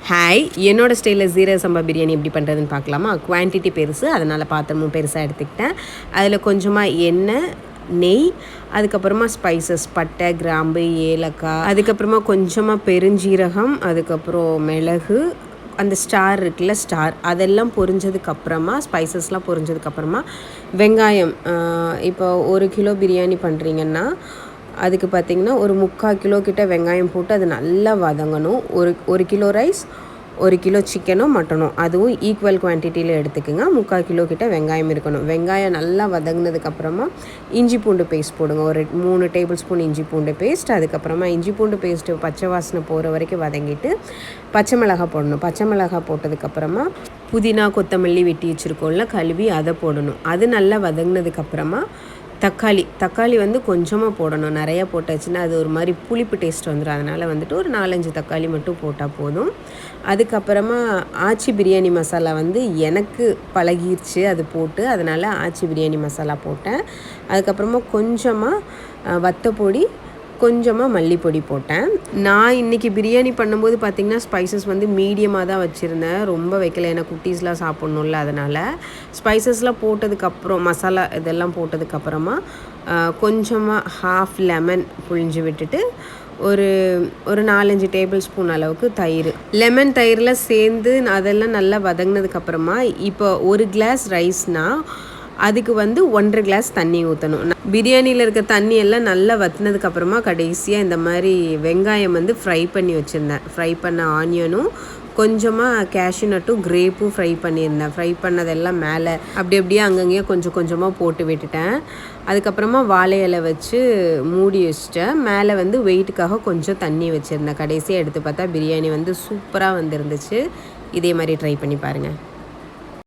Hi, என்னோட ஸ்டைலில் ஜீரக சம்பா பிரியாணி எப்படி பண்ணுறதுன்னு பார்க்கலாமா? குவான்டிட்டி பெருசு, அதனால் பாத்திரமும் பெருசாக எடுத்துக்கிட்டேன். அதில் கொஞ்சமாக எண்ணெய், நெய், அதுக்கப்புறமா ஸ்பைசஸ் பட்டை, கிராம்பு, ஏலக்காய், அதுக்கப்புறமா கொஞ்சமாக பெருஞ்சீரகம், அதுக்கப்புறம் மிளகு, அந்த ஸ்டார் இருக்குல்ல ஸ்டார், அதெல்லாம் பொரிஞ்சதுக்கப்புறமா ஸ்பைசஸ்லாம் பொரிஞ்சதுக்கப்புறமா வெங்காயம், இப்போ 1 கிலோ பிரியாணி பண்ணுறீங்கன்னா அதுக்கு பார்த்திங்கன்னா ஒரு 3/4 கிலோ கிட்ட வெங்காயம் போட்டு அது நல்லா வதங்கணும். ஒரு கிலோ ரைஸ், 1 கிலோ சிக்கனோ மட்டனோ அதுவும் ஈக்குவல் குவான்டிட்டியில் எடுத்துக்கோங்க. 3/4 கிலோ கிட்ட வெங்காயம் இருக்கணும். வெங்காயம் நல்லா வதங்கினதுக்கப்புறமா இஞ்சி பூண்டு பேஸ்ட் போடுங்க. ஒரு 3 டேபிள் ஸ்பூன் இஞ்சி பூண்டு பேஸ்ட். அதுக்கப்புறமா இஞ்சி பூண்டு பேஸ்ட்டு பச்சை வாசனை போகிற வரைக்கும் வதங்கிட்டு பச்சை மிளகாய் போடணும். பச்சை மிளகாய் போட்டதுக்கப்புறமா புதினா, கொத்தமல்லி வெட்டி வச்சுருக்கோம்ல, கழுவி அதை போடணும். அது நல்லா வதங்கினதுக்கப்புறமா தக்காளி வந்து கொஞ்சமாக போடணும். நிறையா போட்டாச்சுன்னா அது ஒரு மாதிரி புளிப்பு டேஸ்ட் வந்துடும். அதனால் வந்துட்டு ஒரு 4-5 தக்காளி மட்டும் போட்டால் போதும். அதுக்கப்புறமா ஆச்சி பிரியாணி மசாலா வந்து எனக்கு பழகிருச்சு அது போட்டு, அதனால் ஆச்சி பிரியாணி மசாலா போட்டேன். அதுக்கப்புறமா கொஞ்சமாக வத்தப்பொடி, கொஞ்சமாக மல்லிப்பொடி போட்டேன். நான் இன்றைக்கி பிரியாணி பண்ணும்போது பார்த்திங்கன்னா ஸ்பைசஸ் வந்து மீடியமாக தான் வச்சுருந்தேன், ரொம்ப வைக்கல. ஏன்னா குட்டீஸ்லாம் சாப்பிட்ணுல்ல, அதனால் ஸ்பைசஸ்லாம் போட்டதுக்கப்புறம் மசாலா இதெல்லாம் போட்டதுக்கப்புறமா கொஞ்சமாக ஹாஃப் லெமன் புழிஞ்சு விட்டுட்டு ஒரு 4-5 டேபிள் ஸ்பூன் அளவுக்கு தயிர், லெமன் தயிரில் சேர்ந்து அதெல்லாம் நல்லா வதங்கினதுக்கப்புறமா இப்போ 1 கிளாஸ் ரைஸ்னால் அதுக்கு வந்து 1.5 கிளாஸ் தண்ணி ஊற்றணும். பிரியாணியில் இருக்க தண்ணி எல்லாம் நல்லா வற்றினதுக்கப்புறமா கடைசியாக இந்த மாதிரி வெங்காயம் வந்து ஃப்ரை பண்ணி வச்சுருந்தேன். ஃப்ரை பண்ண ஆனியனும் கொஞ்சமாக கேஷ்யூ நட்டும் கிரேப்பும் ஃப்ரை பண்ணியிருந்தேன். ஃப்ரை பண்ணதெல்லாம் மேலே அப்படியே அங்கங்கேயே கொஞ்சம் கொஞ்சமாக போட்டு விட்டுட்டேன். அதுக்கப்புறமா வாழை இலை வச்சு மூடி வச்சுட்டேன். மேலே வந்து வெயிட்டுக்காக கொஞ்சம் தண்ணி வச்சுருந்தேன். கடைசியாக எடுத்து பார்த்தா பிரியாணி வந்து சூப்பராக வந்துருந்துச்சு. இதே மாதிரி ட்ரை பண்ணி பாருங்கள்.